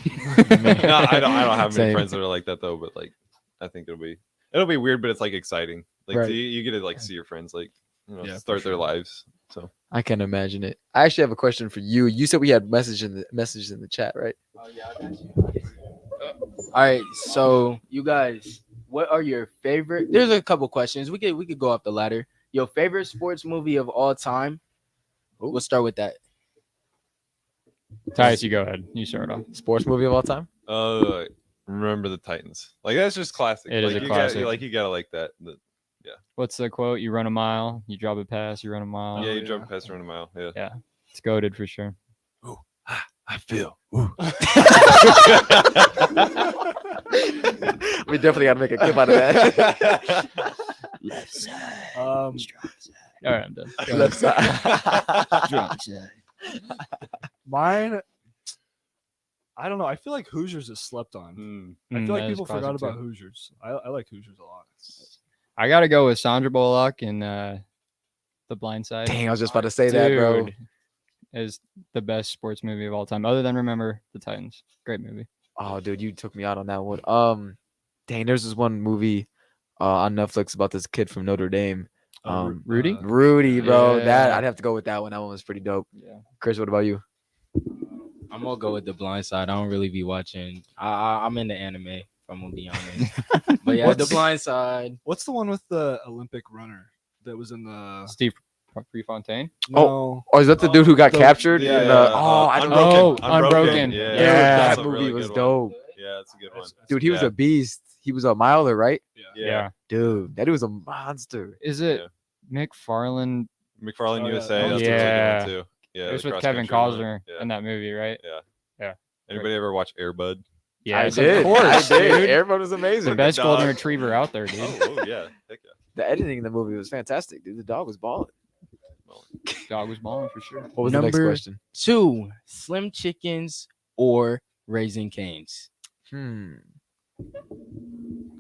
Speaker 4: I don't have many
Speaker 1: Same.
Speaker 4: friends that are like that though, but like I think it'll be weird, but it's like exciting. Like
Speaker 1: Right.
Speaker 4: you get to like see your friends like
Speaker 2: Yeah,
Speaker 4: start
Speaker 2: for
Speaker 4: their
Speaker 2: sure.
Speaker 4: lives. So
Speaker 1: I can imagine it. I actually have a question for you. You said we had messages in the chat, right?
Speaker 3: Oh yeah, I got you. All right, so you guys, what are your favorite? There's a couple questions. We could go up the ladder. Your favorite sports movie of all time? We'll start with that.
Speaker 5: Tyus, you go ahead. You start off.
Speaker 1: Sports movie of all time?
Speaker 4: Remember the Titans. Like that's just classic.
Speaker 5: It is
Speaker 4: like,
Speaker 5: a classic.
Speaker 4: You gotta like that.
Speaker 5: What's the quote? You run a mile, you drop a pass, you run a mile.
Speaker 4: Yeah, you jump past, run a mile. Yeah.
Speaker 5: Yeah, it's goated for sure.
Speaker 4: I feel.
Speaker 1: We definitely got to make a clip out of that.
Speaker 3: Left side.
Speaker 5: All right, I'm done. Go
Speaker 1: Left
Speaker 5: ahead.
Speaker 1: side.
Speaker 2: Mine, I don't know. I feel like Hoosiers is slept on. I feel
Speaker 5: that
Speaker 2: like
Speaker 5: is
Speaker 2: people forgot
Speaker 5: classic,
Speaker 2: about
Speaker 5: too.
Speaker 2: Hoosiers. I like Hoosiers a lot.
Speaker 5: I gotta go with Sandra Bullock and The Blind Side.
Speaker 1: Dang, I was just about to say that, bro.
Speaker 5: Dude, is the best sports movie of all time, other than Remember the Titans. Great movie.
Speaker 1: Oh, dude, you took me out on that one. Dang, there's this one movie on Netflix about this kid from Notre Dame.
Speaker 5: Rudy?
Speaker 1: Rudy, bro. That
Speaker 5: Yeah.
Speaker 1: I'd have to go with that one. That one was pretty dope.
Speaker 5: Yeah.
Speaker 1: Chris, what about you?
Speaker 3: I'm gonna go with The Blind Side. I don't really be watching. I'm into anime, if I'm gonna be honest. But yeah, The Blind Side.
Speaker 2: What's the one with the Olympic runner that was in the?
Speaker 5: Steve Prefontaine.
Speaker 2: No.
Speaker 1: Oh, is that the dude who got
Speaker 2: the-
Speaker 1: captured?
Speaker 4: Yeah,
Speaker 1: in
Speaker 4: yeah,
Speaker 1: the, I don't know.
Speaker 5: Unbroken.
Speaker 4: Yeah,
Speaker 1: Dude,
Speaker 4: that's
Speaker 1: that
Speaker 4: a
Speaker 1: movie
Speaker 4: really
Speaker 1: was
Speaker 4: good one.
Speaker 1: dope.
Speaker 4: Yeah, that's a good one.
Speaker 1: Dude, he was
Speaker 4: Yeah.
Speaker 1: a beast. He was a miler, right?
Speaker 5: Yeah.
Speaker 1: Dude, that dude was a monster.
Speaker 5: Is it
Speaker 4: Yeah.
Speaker 5: McFarlane?
Speaker 4: McFarlane
Speaker 2: Oh, yeah.
Speaker 4: USA.
Speaker 2: Oh,
Speaker 4: That's
Speaker 5: yeah.
Speaker 4: a really good one too. Yeah,
Speaker 5: It was
Speaker 4: the
Speaker 5: with Kevin
Speaker 4: cross-country one.
Speaker 5: Costner
Speaker 4: Yeah.
Speaker 5: in that movie, right?
Speaker 4: Yeah. Anybody ever watch Air Bud?
Speaker 5: Yes,
Speaker 1: I did.
Speaker 5: of course,
Speaker 1: I did.
Speaker 5: dude.
Speaker 1: Everyone was amazing.
Speaker 5: The best
Speaker 4: dog.
Speaker 5: golden retriever out there, dude.
Speaker 4: Oh yeah. Heck yeah.
Speaker 1: The editing in the movie was fantastic, dude. The dog was balling.
Speaker 5: Dog was balling for sure.
Speaker 1: What was the next
Speaker 3: Number
Speaker 1: question?
Speaker 3: 2, Slim Chickens or Raising Cane's?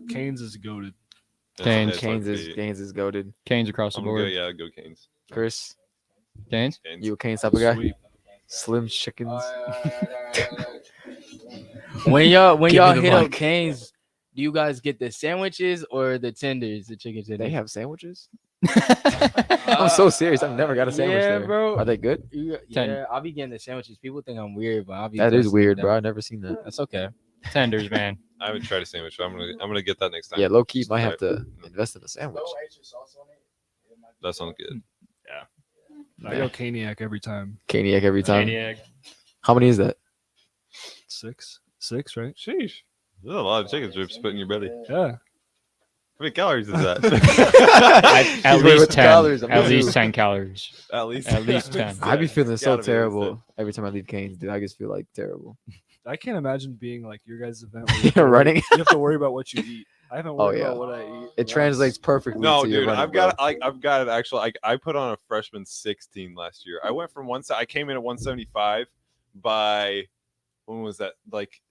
Speaker 2: Canes is goaded.
Speaker 5: Canes.
Speaker 1: Canes is goaded.
Speaker 5: Canes across the
Speaker 4: I'm gonna
Speaker 5: board.
Speaker 4: go Canes.
Speaker 1: Chris,
Speaker 5: Canes.
Speaker 1: you a Canes type of guy?
Speaker 2: Sweet.
Speaker 1: Slim chickens.
Speaker 3: When y'all
Speaker 1: Give me the
Speaker 3: hit up
Speaker 1: mic.
Speaker 3: Cane's, do you guys get the sandwiches or the tenders, the chicken tenders?
Speaker 1: They have sandwiches? I'm so serious. I've never got a sandwich
Speaker 3: yeah,
Speaker 1: there.
Speaker 3: bro.
Speaker 1: Are they good?
Speaker 3: Yeah, I'll be getting the sandwiches. People think I'm weird, but I'll be.
Speaker 1: That is
Speaker 3: busting
Speaker 1: weird,
Speaker 3: them.
Speaker 1: bro. I've never seen that.
Speaker 3: That's okay.
Speaker 5: Tenders, man.
Speaker 4: I haven't tried a sandwich, so I'm gonna get that next time.
Speaker 1: Yeah, low key might
Speaker 4: Try
Speaker 1: have
Speaker 4: it.
Speaker 1: to invest in a sandwich.
Speaker 4: That sounds good.
Speaker 2: I go Caniac every time.
Speaker 1: Caniac every time.
Speaker 5: Maniac.
Speaker 1: How many is that?
Speaker 2: 6, right?
Speaker 4: Sheesh. There's a lot of chicken strips put in your belly.
Speaker 2: Yeah.
Speaker 4: How many calories is that?
Speaker 5: At
Speaker 1: He's right with
Speaker 5: least
Speaker 1: the
Speaker 5: 10.
Speaker 1: calories, I'm
Speaker 5: At
Speaker 1: with
Speaker 5: least
Speaker 1: you.
Speaker 5: 10 calories.
Speaker 4: At least.
Speaker 5: At least 10.
Speaker 1: I be feeling so
Speaker 4: Gotta be at least
Speaker 1: terrible every time I leave Canes, dude. I just feel like terrible.
Speaker 2: I can't imagine being like your guys' event. Where you have to
Speaker 1: You're
Speaker 2: worry-
Speaker 1: running.
Speaker 2: You have to worry about what you eat. I haven't
Speaker 1: Oh,
Speaker 2: worried
Speaker 1: yeah.
Speaker 2: about what I eat.
Speaker 1: It translates perfectly
Speaker 4: No,
Speaker 1: to your
Speaker 4: dude,
Speaker 1: running,
Speaker 4: I've got it actually. I put on a freshman 16 last year. I went from I came in at 175 by when was that? Like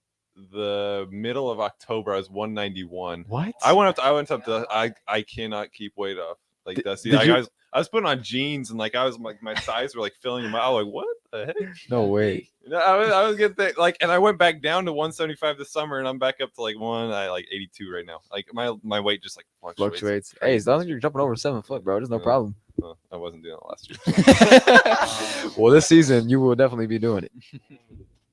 Speaker 4: the middle of October. I was 191.
Speaker 1: What?
Speaker 4: I went up to I cannot keep weight off like that. See,
Speaker 1: did
Speaker 4: like,
Speaker 1: you-
Speaker 4: I was putting on jeans and like I was like my thighs were like filling them out. I was like, what the heck?
Speaker 1: No way.
Speaker 4: No, I was getting like, and I went back down to 175 this summer, and I'm back up to like 82 right now. Like my weight just like
Speaker 1: Fluctuates. Hey, as long as you're jumping over 7 foot, bro, there's no problem.
Speaker 4: Well, I wasn't doing it last year.
Speaker 1: Well, this season you will definitely be doing it.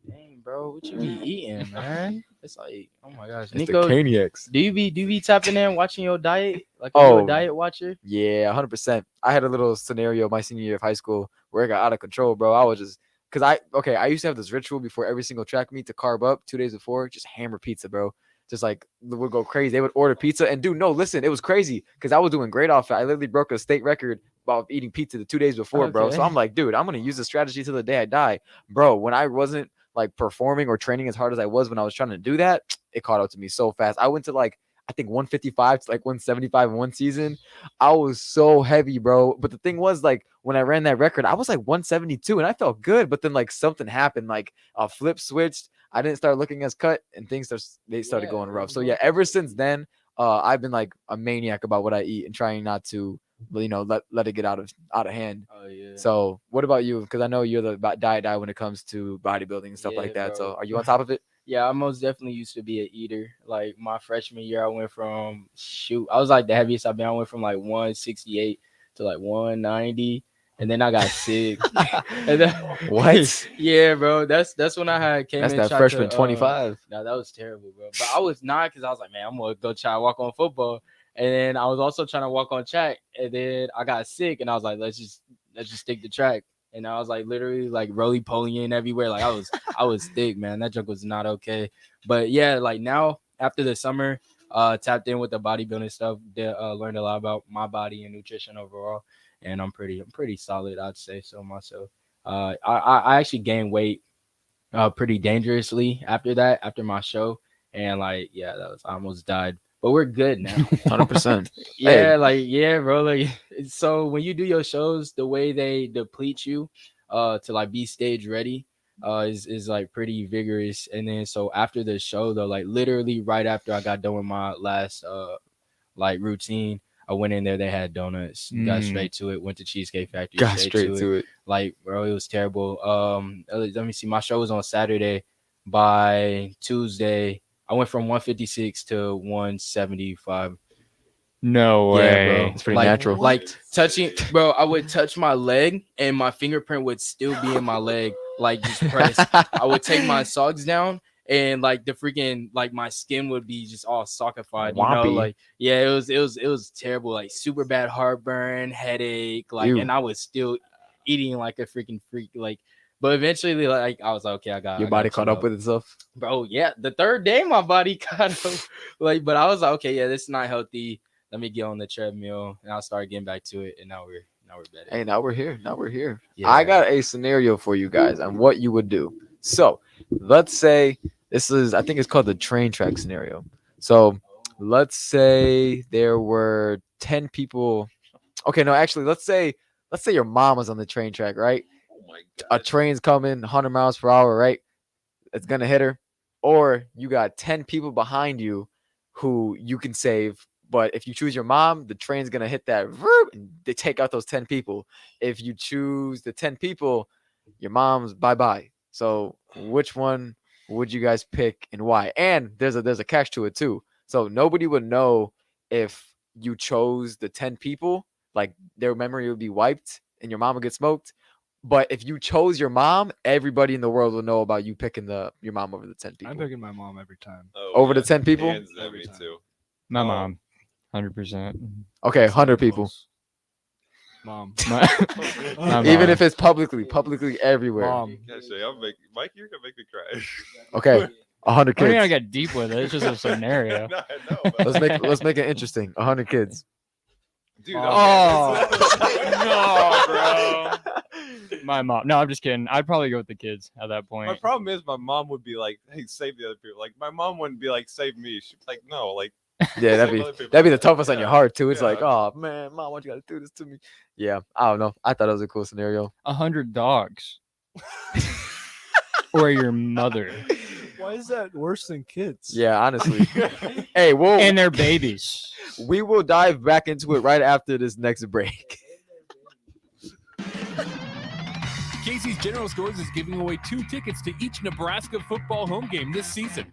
Speaker 3: Dang, bro, what you be eating, man? It's like, oh my gosh,
Speaker 1: It's the
Speaker 3: Nico,
Speaker 1: Caniacs.
Speaker 3: do you be tapping in watching your diet? Like, are you
Speaker 1: Oh.
Speaker 3: a diet watcher?
Speaker 1: Yeah, 100%. I had a little scenario my senior year of high school where it got out of control, bro. I was just because I used to have this ritual before every single track meet to carb up 2 days before, just hammer pizza, bro. Just like would go crazy. They would order pizza, and dude, no, listen, it was crazy because I was doing great off it. I literally broke a state record about eating pizza the 2 days before, bro. So I'm like, dude, I'm gonna use this strategy till the day I die, bro. When I wasn't like performing or training as hard as I was when I was trying to do that, it caught up to me so fast. I went to like I think 155 to like 175 in one season. I was so heavy, bro. But the thing was, like, when I ran that record, I was like 172 and I felt good. But then like something happened, like a flip switched. I didn't start looking as cut and things started going rough. So yeah, ever since then, I've been like a maniac about what I eat and trying not to, let it get out of hand.
Speaker 3: Oh yeah.
Speaker 1: So what about you? Because I know you're the diet guy when it comes to bodybuilding and stuff like that.
Speaker 3: Bro.
Speaker 1: So are you on top of it?
Speaker 3: Yeah, I most definitely used to be an eater. Like my freshman year, I went from I was like the heaviest I've been. I went from like 168 to like 190, and then I got sick. And then,
Speaker 1: What?
Speaker 3: Yeah, bro. That's when I had came.
Speaker 1: That's
Speaker 3: in
Speaker 1: that freshman 25.
Speaker 3: No, that was terrible, bro. But I was not because I was like, man, I'm gonna go try to walk on football. And then I was also trying to walk on track, and then I got sick, and I was like, let's just stick to track. And I was like literally like roly-polying everywhere. Like I was thick, man. That junk was not okay. But yeah, like now after the summer, tapped in with the bodybuilding stuff, learned a lot about my body and nutrition overall. And I'm pretty solid, I'd say so myself. I actually gained weight pretty dangerously after my show. And like, yeah, I almost died. But we're good now.
Speaker 1: 100%.
Speaker 3: Yeah,
Speaker 1: Hey.
Speaker 3: like, yeah, bro. Like, so when you do your shows, the way they deplete you to like be stage ready is like pretty vigorous. And then so after the show though, like literally right after I got done with my last like routine, I went in there, they had donuts, got straight to it, went to Cheesecake Factory,
Speaker 1: Got straight to it.
Speaker 3: Like, bro, it was terrible. Let me see, my show was on Saturday. By Tuesday, I went from 156 to 175.
Speaker 5: No way.
Speaker 3: Yeah, bro.
Speaker 1: It's pretty natural.
Speaker 3: Like touching, bro, I would touch my leg and my fingerprint would still be in my leg, like just pressed. I would take my socks down and like the freaking like my skin would be just all sockified,
Speaker 1: Wompy.
Speaker 3: like yeah, it was terrible, like super bad heartburn, headache, like
Speaker 1: Ew.
Speaker 3: and I was still eating like a freaking freak, like. But eventually, like I was like, okay,
Speaker 1: Your body caught up with itself,
Speaker 3: bro. Yeah, the third day, my body caught up. Like, but I was like, okay, yeah, this is not healthy. Let me get on the treadmill, and I'll start getting back to it. And now we're better.
Speaker 1: Hey, now we're here.
Speaker 3: Yeah.
Speaker 1: I got a scenario for you guys on what you would do. So let's say I think it's called the train track scenario. So let's say there were 10 people. Okay, no, actually, let's say your mom was on the train track, right? A train's coming 100 miles per hour, right? It's gonna hit her. Or you got 10 people behind you who you can save, but if you choose your mom, the train's gonna hit that and they take out those 10 people. If you choose the 10 people, your mom's bye-bye. So which one would you guys pick and why? And there's a catch to it too. So nobody would know if you chose the 10 people, like their memory would be wiped and your mom would get smoked. But if you chose your mom, everybody in the world will know about you picking your mom over the 10 people.
Speaker 2: I'm picking my mom every time.
Speaker 1: Over the 10 people?
Speaker 4: Hands down, me too.
Speaker 5: My mom, 100%.
Speaker 1: Okay, 100 people.
Speaker 2: Mom.
Speaker 1: Even if it's publicly everywhere.
Speaker 2: Mom.
Speaker 4: Mike, you're gonna make me cry.
Speaker 1: Okay, 100
Speaker 5: I don't
Speaker 1: kids.
Speaker 5: gotta get deep with it. It's just a scenario.
Speaker 4: No, I know, but-
Speaker 1: Let's make it interesting. 100 kids.
Speaker 4: Dude,
Speaker 5: Oh. No, bro. My mom. No, I'm just kidding. I'd probably go with the kids at that point.
Speaker 4: My problem is my mom would be like, "Hey, save the other people." Like my mom wouldn't be like, "Save me." She'd be like, "No, like."
Speaker 1: Yeah,
Speaker 4: save other people."
Speaker 1: that'd be the toughest on your
Speaker 4: Yeah.
Speaker 1: heart too. It's
Speaker 4: Yeah.
Speaker 1: like, oh man, mom, why you gotta do this to me? Yeah, I don't know. I thought it was a cool scenario.
Speaker 5: 100 dogs. Or your mother.
Speaker 2: Why is that worse than kids?
Speaker 1: Yeah, honestly. Hey,
Speaker 5: and their babies.
Speaker 1: We will dive back into it right after this next break.
Speaker 6: Casey's General Stores is giving away 2 tickets to each Nebraska football home game this season.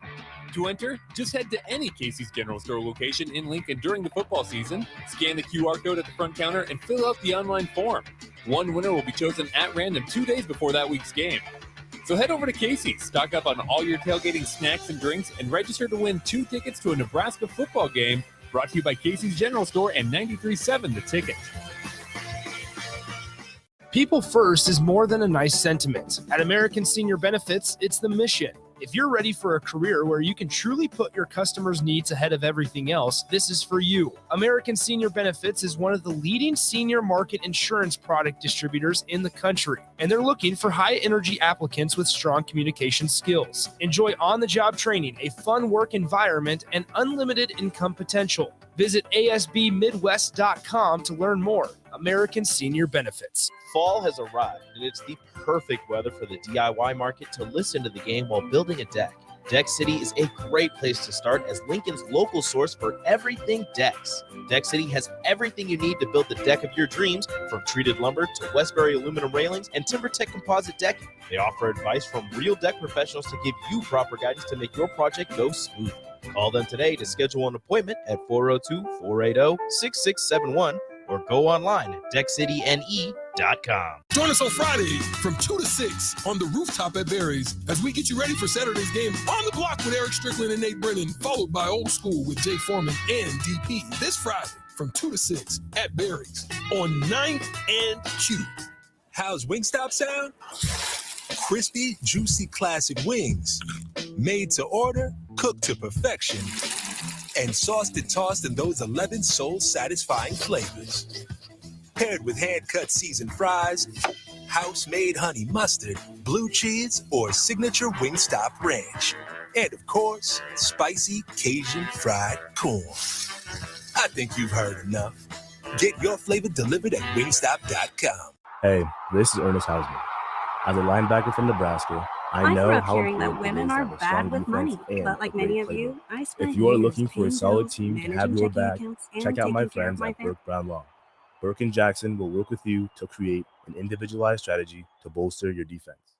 Speaker 6: To enter, just head to any Casey's General Store location in Lincoln during the football season, scan the QR code at the front counter, and fill out the online form. One winner will be chosen at random 2 days before that week's game. So head over to Casey's, stock up on all your tailgating snacks and drinks, and register to win 2 tickets to a Nebraska football game, brought to you by Casey's General Store and 93.7 The Ticket.
Speaker 14: People first is more than a nice sentiment. At American Senior Benefits, it's the mission. If you're ready for a career where you can truly put your customers' needs ahead of everything else, this is for you. American Senior Benefits is one of the leading senior market insurance product distributors in the country, and they're looking for high-energy applicants with strong communication skills. Enjoy on-the-job training, a fun work environment, and unlimited income potential. Visit asbmidwest.com to learn more. American Senior Benefits.
Speaker 8: Fall has arrived, and it's the perfect weather for the DIY market to listen to the game while building a deck. Deck City is a great place to start as Lincoln's local source for everything decks. Deck City has everything you need to build the deck of your dreams, from treated lumber to Westbury aluminum railings and TimberTech composite decking. They offer advice from real deck professionals to give you proper guidance to make your project go smooth. Call them today to schedule an appointment at 402-480-6671 or go online at deckcityne.com.
Speaker 15: Join us on Friday from 2 to 6 on the rooftop at Barry's as we get you ready for Saturday's game on the block with Eric Strickland and Nate Brennan, followed by Old School with Jay Foreman and DP this Friday from 2 to 6 at Barry's on 9th and Q.
Speaker 7: How's Wingstop sound? Crispy, juicy, classic wings. Made to order, cooked to perfection, and sauced and tossed in those 11 soul-satisfying flavors. Paired with hand-cut seasoned fries, house-made honey mustard, blue cheese, or signature Wingstop ranch. And, of course, spicy Cajun fried corn. I think you've heard enough. Get your flavor delivered at wingstop.com.
Speaker 16: Hey, this is Ernest Hausman. As a linebacker from Nebraska, I know how
Speaker 17: hearing that women are bad with money, but like many of you, I spent
Speaker 16: If you are
Speaker 17: years
Speaker 16: looking for a
Speaker 17: paying
Speaker 16: solid
Speaker 17: bills,
Speaker 16: team to
Speaker 17: managing
Speaker 16: have your
Speaker 17: checking
Speaker 16: back,
Speaker 17: accounts, and
Speaker 16: check out my
Speaker 17: taking care of
Speaker 16: friends
Speaker 17: my
Speaker 16: at
Speaker 17: family.
Speaker 16: Burke Brown Law. Burke and Jackson will work with you to create an individualized strategy to bolster your defense.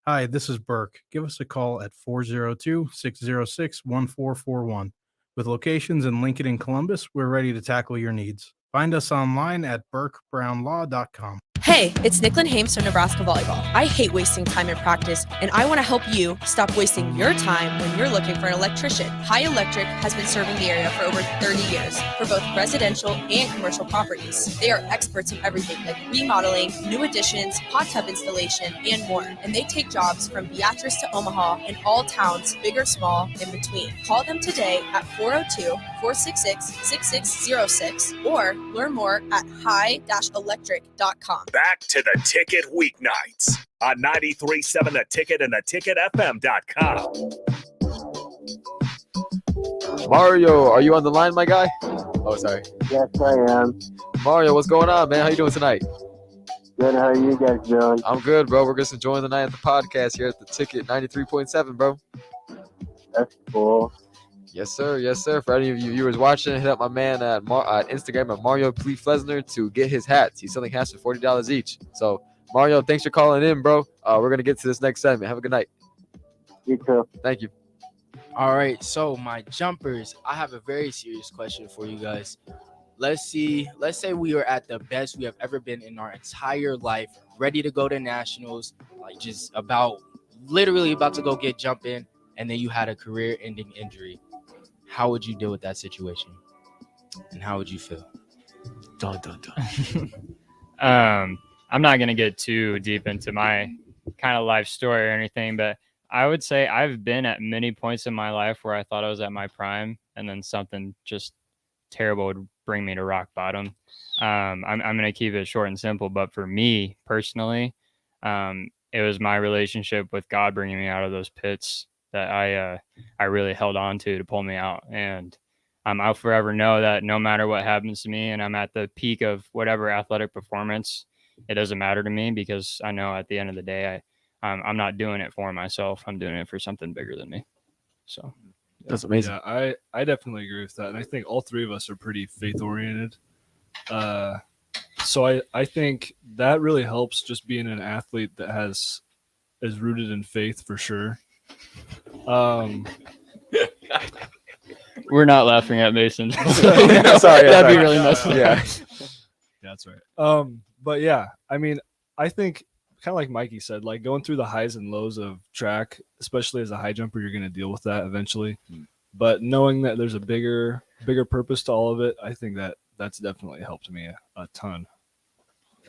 Speaker 18: Hi, this is Burke. Give us a call at 402-606-1441. With locations in Lincoln and Columbus, we're ready to tackle your needs. Find us online at burkebrownlaw.com.
Speaker 12: Hey, it's Nicklin Hames from Nebraska Volleyball. I hate wasting time in practice, and I want to help you stop wasting your time when you're looking for an electrician. High Electric has been serving the area for over 30 years for both residential and commercial properties. They are experts in everything like remodeling, new additions, hot tub installation, and more. And they take jobs from Beatrice to Omaha and all towns, big or small, in between. Call them today at 402-466-6606 or learn more at high-electric.com.
Speaker 13: Back to the Ticket weeknights on 93.7 The Ticket and theticketfm.com.
Speaker 1: Mario, are you on the line, my guy? Oh, sorry.
Speaker 19: Yes, I am.
Speaker 1: Mario, what's going on, man? How you doing tonight?
Speaker 19: Good. How are you guys doing?
Speaker 1: I'm good, bro. We're just enjoying the night of the podcast here at the Ticket 93.7, bro.
Speaker 19: That's cool.
Speaker 1: Yes, sir. Yes, sir. For any of you viewers watching, hit up my man at Instagram at Mario P. Flesner to get his hats. He's selling hats for $40 each. So, Mario, thanks for calling in, bro. We're going to get to this next segment. Have a good night.
Speaker 19: You too.
Speaker 1: Thank you.
Speaker 3: All right, so my jumpers, I have a very serious question for you guys. Let's say we are at the best we have ever been in our entire life, ready to go to nationals, like just literally about to go get jump in, and then you had a career-ending injury. How would you deal with that situation? And how would you feel?
Speaker 1: Dun, dun, dun.
Speaker 5: I'm not going to get too deep into my kind of life story or anything, but I would say I've been at many points in my life where I thought I was at my prime, and then something just terrible would bring me to rock bottom. I'm going to keep it short and simple, but for me personally, it was my relationship with God bringing me out of those pits that I really held on to pull me out. And I'll forever know that no matter what happens to me and I'm at the peak of whatever athletic performance, it doesn't matter to me, because I know at the end of the day, I'm not doing it for myself. I'm doing it for something bigger than me. So
Speaker 1: that's amazing.
Speaker 2: Yeah, I definitely agree with that. And I think all three of us are pretty faith oriented. So I think that really helps, just being an athlete that is rooted in faith for sure.
Speaker 5: We're not laughing at Mason.
Speaker 1: Sorry,
Speaker 5: that'd be really messed up.
Speaker 1: Yeah,
Speaker 2: that's right. But yeah, I mean, I think kind of like Mikey said, like going through the highs and lows of track, especially as a high jumper, you're going to deal with that eventually. But knowing that there's a bigger purpose to all of it, I think that's definitely helped me a ton.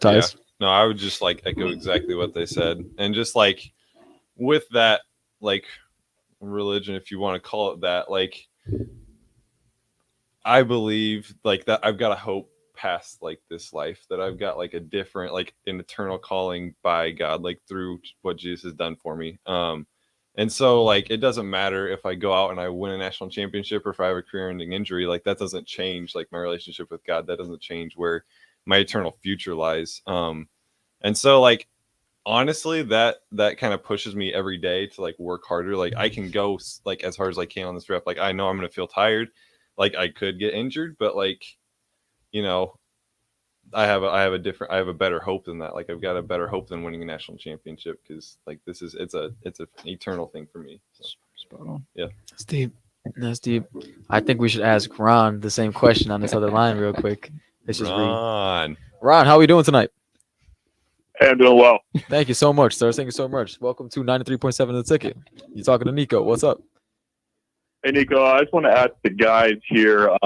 Speaker 4: Yeah. no, I would just like echo exactly what they said. And just like with that, like religion, if you want to call it that, like I believe like that I've got a hope past like this life, that I've got like a different, like an eternal calling by God, like through what Jesus has done for me. And so like it doesn't matter if I go out and I win a national championship or if I have a career-ending injury, like that doesn't change like my relationship with God. That doesn't change where my eternal future lies. And so like honestly, that kind of pushes me every day to like work harder. Like I can go like as hard as I can on this rep. Like I know I'm gonna feel tired, like I could get injured, but like, you know, I have a better hope than that. Like I've got a better hope than winning a national championship, because like it's an eternal thing for me. So.
Speaker 3: Spot on.
Speaker 4: Yeah.
Speaker 1: That's deep. I think we should ask Ron the same question on this other line real quick. Let's just read. Ron, how are we doing tonight?
Speaker 20: Hey, I'm doing well.
Speaker 1: Thank you so much, sir. Thank you so much. Welcome to 93.7 The Ticket. You're talking to Nico. What's up?
Speaker 20: Hey, Nico, I just want to ask the guys here.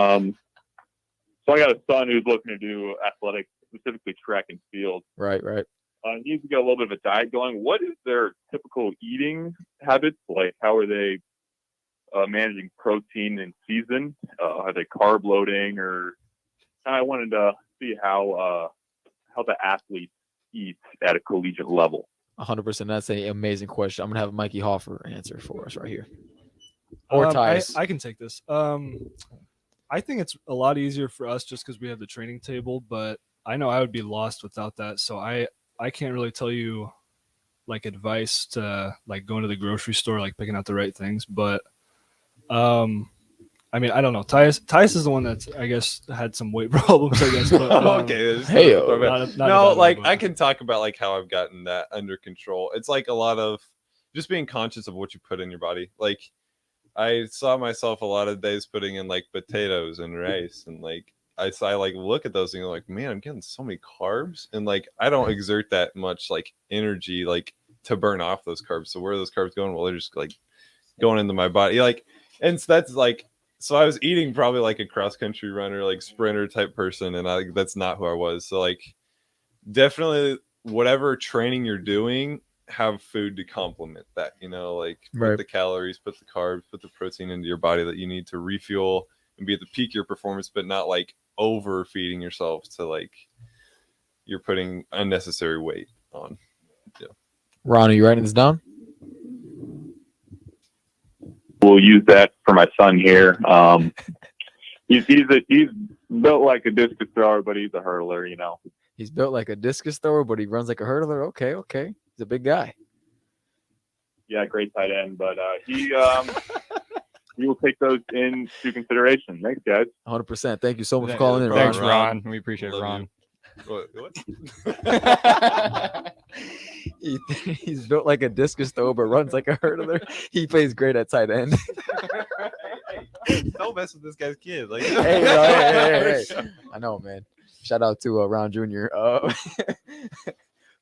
Speaker 20: So I got a son who's looking to do athletics, specifically track and field.
Speaker 1: Right.
Speaker 20: He needs to get a little bit of a diet going. What is their typical eating habits? Like, how are they managing protein in season? Are they carb loading? Or I wanted to see how the athletes eat at a collegiate level.
Speaker 1: 100%. That's an amazing question. I'm gonna have Mikey Hoffer answer for us right here. Or Tyus.
Speaker 2: I can take this. I think it's a lot easier for us just because we have the training table, but I know I would be lost without that. So I can't really tell you like advice to like going to the grocery store, like picking out the right things. But I mean, I don't know. Tyus is the one that's, I guess, had some weight problems, I guess. But,
Speaker 4: Okay. I can talk about like how I've gotten that under control. It's like a lot of just being conscious of what you put in your body. Like I saw myself a lot of days putting in like potatoes and rice, and like I like look at those things and I'm like, man, I'm getting so many carbs, and like I don't exert that much like energy like to burn off those carbs. So where are those carbs going? Well, they're just like going into my body. Like, and so that's like, so I was eating probably like a cross country runner, like sprinter type person, and that's not who I was. So like definitely whatever training you're doing, have food to complement that, you know, like put the calories, put the carbs, put the protein into your body that you need to refuel and be at the peak of your performance, but not like overfeeding yourself to like you're putting unnecessary weight on. Yeah.
Speaker 1: Ron, are you writing this down?
Speaker 20: We'll use that for my son here. He's built like a discus thrower, but he's a hurdler, you know.
Speaker 1: He's built like a discus thrower, but he runs like a hurdler. Okay. He's a big guy.
Speaker 20: Yeah, great tight end, but he will take those into consideration. Thanks, guys.
Speaker 1: 100%. Thank you so much for calling in, Ron.
Speaker 5: Thanks, Ron. We appreciate it, Ron.
Speaker 4: What?
Speaker 1: He's built like a discus thrower, but runs like a hurdler. He plays great at tight end.
Speaker 4: Don't mess with this guy's kid. Like,
Speaker 1: hey. I know, man. Shout out to Ron Jr.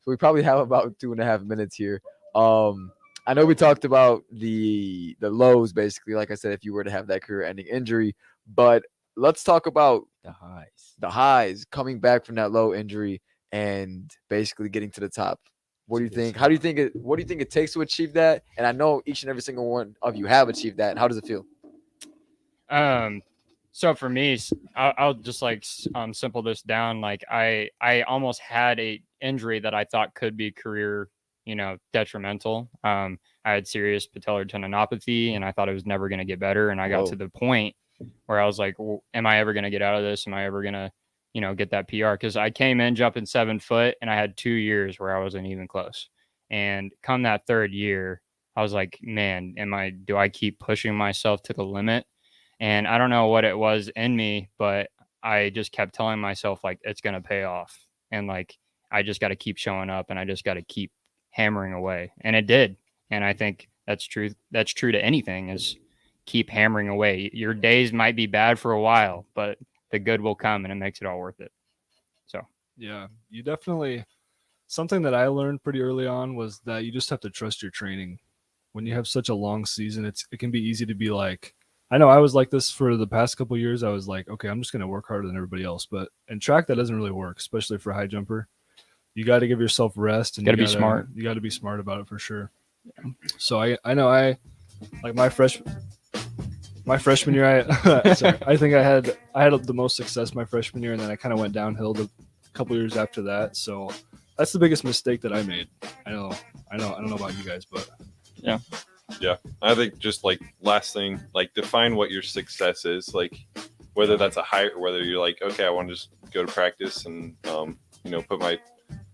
Speaker 1: So we probably have about 2.5 minutes here. I know we talked about the lows, basically. Like I said, if you were to have that career-ending injury, but let's talk about
Speaker 3: the highs.
Speaker 1: The highs, coming back from that low injury and basically getting to the top. What do you think? What do you think it takes to achieve that? And I know each and every single one of you have achieved that. How does it feel?
Speaker 5: So for me, I'll just like simple this down. Like I almost had a injury that I thought could be career, detrimental. I had serious patellar tendinopathy, and I thought it was never going to get better. And I got to the point where I was like, well, am I ever going to get out of this? Am I ever going to, get that PR? Because I came in jumping 7 foot, and I had 2 years where I wasn't even close. And come that third year, I was like, man, do I keep pushing myself to the limit? And I don't know what it was in me, but I just kept telling myself, like, it's going to pay off. And like, I just got to keep showing up, and I just got to keep hammering away. And it did. And I think that's true. That's true to anything, is keep hammering away. Your days might be bad for a while, but the good will come, and it makes it all worth it. So,
Speaker 2: yeah, you definitely, something that I learned pretty early on was that you just have to trust your training. When you have such a long season, it can be easy to be like, I know I was like this for the past couple of years. I was like, okay, I'm just going to work harder than everybody else. But in track, that doesn't really work, especially for a high jumper. you got to give yourself rest and
Speaker 5: Gotta
Speaker 2: you
Speaker 5: be smart.
Speaker 2: You got to be smart about it for sure. So I know I like my freshman year. I think I had the most success my freshman year, and then I kind of went downhill a couple years after that. So that's the biggest mistake that I made. I don't know about you guys, but
Speaker 5: yeah.
Speaker 4: I think just like last thing, like define what your success is. Like whether that's a high, or whether you're like, okay, I want to just go to practice and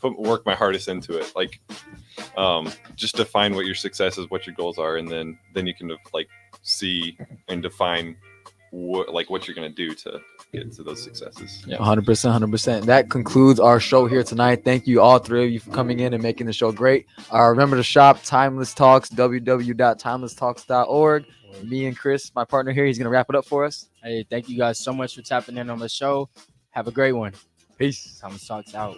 Speaker 4: work my hardest into it. Like just define what your success is, what your goals are, and then you can like see and define what you're going to do to get to those successes.
Speaker 1: 100%. That concludes our show here tonight. Thank you, all three of you, for coming in and making the show great. Remember to shop Timeless Talks, www.timelesstalks.org. Me and Chris, my partner here, he's going to wrap it up for us.
Speaker 3: Hey, thank you guys so much for tapping in on the show. Have a great one.
Speaker 1: Peace.
Speaker 3: Timeless Talks out.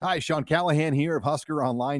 Speaker 21: Hi, Sean Callahan here of Husker Online.